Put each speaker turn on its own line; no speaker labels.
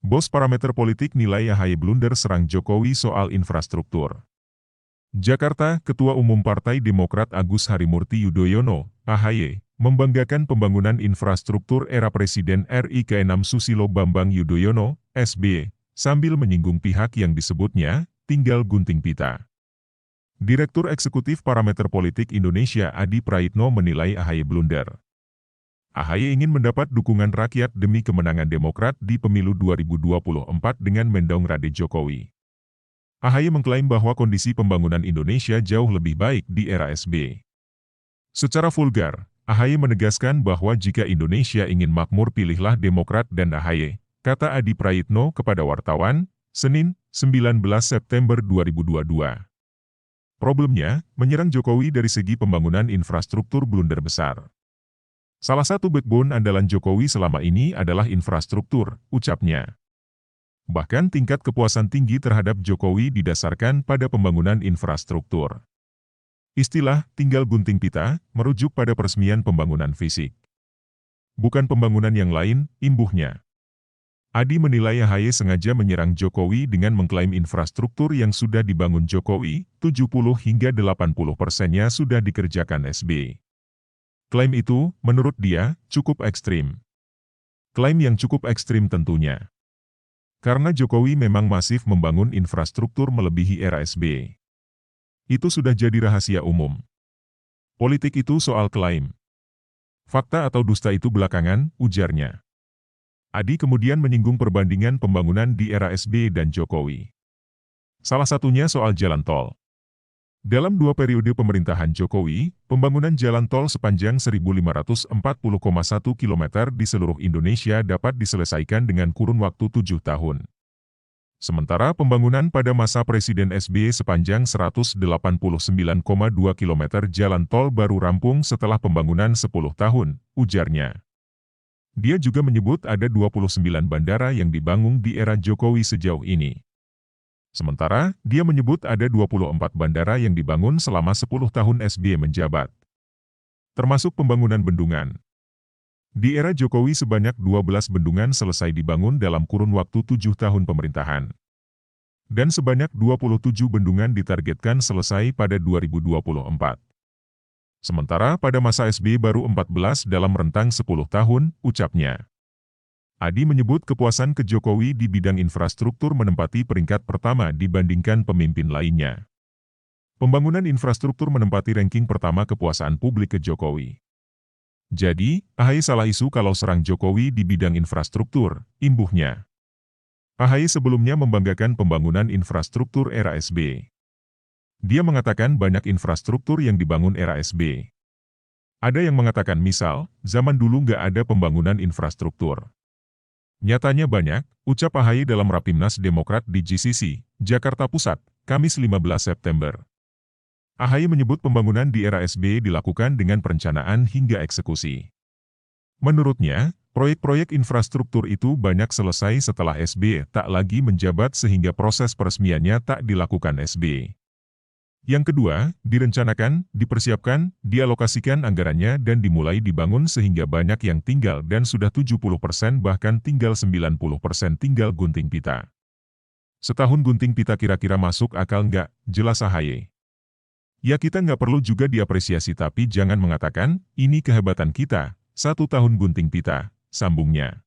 Bos parameter politik nilai AHY blunder serang Jokowi soal infrastruktur. Jakarta, Ketua Umum Partai Demokrat Agus Harimurti Yudhoyono, AHY, membanggakan pembangunan infrastruktur era Presiden RI ke-6 Susilo Bambang Yudhoyono, SBY, sambil menyinggung pihak yang disebutnya, tinggal gunting pita. Direktur Eksekutif Parameter Politik Indonesia Adi Praitno menilai AHY blunder. AHY ingin mendapat dukungan rakyat demi kemenangan Demokrat di pemilu 2024 dengan mendongkrak Jokowi. AHY mengklaim bahwa kondisi pembangunan Indonesia jauh lebih baik di era SBY. Secara vulgar, AHY menegaskan bahwa jika Indonesia ingin makmur pilihlah Demokrat dan AHY, kata Adi Praitno kepada wartawan, Senin, 19 September 2022. Problemnya, menyerang Jokowi dari segi pembangunan infrastruktur blunder besar. Salah satu backbone andalan Jokowi selama ini adalah infrastruktur, ucapnya. Bahkan tingkat kepuasan tinggi terhadap Jokowi didasarkan pada pembangunan infrastruktur. Istilah tinggal gunting pita merujuk pada peresmian pembangunan fisik. Bukan pembangunan yang lain, imbuhnya. Adi menilai AHY sengaja menyerang Jokowi dengan mengklaim infrastruktur yang sudah dibangun Jokowi, 70 hingga 80%-nya sudah dikerjakan SBY. Klaim itu, menurut dia, cukup ekstrim. Klaim yang cukup ekstrim tentunya. Karena Jokowi memang masif membangun infrastruktur melebihi era SBY. Itu sudah jadi rahasia umum. Politik itu soal klaim. Fakta atau dusta itu belakangan, ujarnya. Adi kemudian menyinggung perbandingan pembangunan di era SBY dan Jokowi. Salah satunya soal jalan tol. Dalam 2 periode pemerintahan Jokowi, pembangunan jalan tol sepanjang 1.540,1 km di seluruh Indonesia dapat diselesaikan dengan kurun waktu 7 tahun. Sementara pembangunan pada masa Presiden SBY sepanjang 189,2 km jalan tol baru rampung setelah pembangunan 10 tahun, ujarnya. Dia juga menyebut ada 29 bandara yang dibangun di era Jokowi sejauh ini. Sementara, dia menyebut ada 24 bandara yang dibangun selama 10 tahun SBY menjabat. Termasuk pembangunan bendungan. Di era Jokowi sebanyak 12 bendungan selesai dibangun dalam kurun waktu 7 tahun pemerintahan. Dan sebanyak 27 bendungan ditargetkan selesai pada 2024. Sementara pada masa SBY baru 14 dalam rentang 10 tahun, ucapnya. Adi menyebut kepuasan ke Jokowi di bidang infrastruktur menempati peringkat pertama dibandingkan pemimpin lainnya. Pembangunan infrastruktur menempati ranking pertama kepuasan publik ke Jokowi. Jadi, AHY salah isu kalau serang Jokowi di bidang infrastruktur, imbuhnya. AHY sebelumnya membanggakan pembangunan infrastruktur era SBY. Dia mengatakan banyak infrastruktur yang dibangun era SBY. Ada yang mengatakan misal, zaman dulu nggak ada pembangunan infrastruktur. Nyatanya banyak, ucap AHY dalam Rapimnas Demokrat di GCC, Jakarta Pusat, Kamis 15 September. AHY menyebut pembangunan di era SBY dilakukan dengan perencanaan hingga eksekusi. Menurutnya, proyek-proyek infrastruktur itu banyak selesai setelah SBY tak lagi menjabat sehingga proses peresmiannya tak dilakukan SBY. Yang kedua, direncanakan, dipersiapkan, dialokasikan anggarannya dan dimulai dibangun sehingga banyak yang tinggal dan sudah 70% bahkan tinggal 90% tinggal gunting pita. Setahun gunting pita kira-kira masuk akal nggak? Jelas AHY. Ya kita nggak perlu juga diapresiasi tapi jangan mengatakan, ini kehebatan kita, 1 tahun gunting pita, sambungnya.